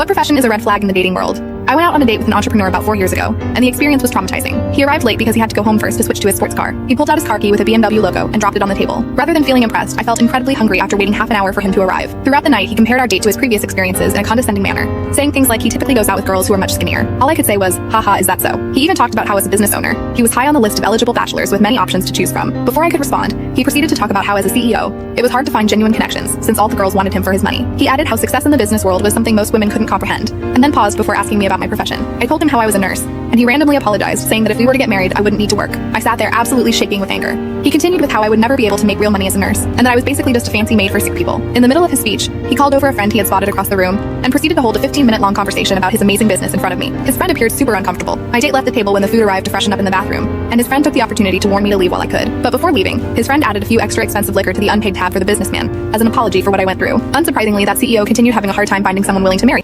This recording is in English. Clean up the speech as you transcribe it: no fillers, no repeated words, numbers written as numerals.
What profession is a red flag in the dating world? I went out on a date with an entrepreneur about 4 years ago, and the experience was traumatizing. He arrived late because he had to go home first to switch to his sports car. He pulled out his car key with a BMW logo and dropped it on the table. Rather than feeling impressed, I felt incredibly hungry after waiting half an hour for him to arrive. Throughout the night, he compared our date to his previous experiences in a condescending manner, saying things like he typically goes out with girls who are much skinnier. All I could say was, haha, is that so? He even talked about how as a business owner, he was high on the list of eligible bachelors with many options to choose from. Before I could respond, he proceeded to talk about how as a CEO, it was hard to find genuine connections since all the girls wanted him for his money. He added how success in the business world was something most women couldn't comprehend, and then paused before asking me about my profession. I told him how I was a nurse, and he randomly apologized, saying that if we were to get married, I wouldn't need to work. I sat there absolutely shaking with anger. He continued with how I would never be able to make real money as a nurse, and that I was basically just a fancy maid for sick people. In the middle of his speech, he called over a friend he had spotted across the room, and proceeded to hold a 15-minute-long conversation about his amazing business in front of me. His friend appeared super uncomfortable. My date left the table when the food arrived to freshen up in the bathroom, and his friend took the opportunity to warn me to leave while I could. But before leaving, his friend added a few extra expensive liquor to the unpaid tab for the businessman, as an apology for what I went through. Unsurprisingly, that CEO continued having a hard time finding someone willing to marry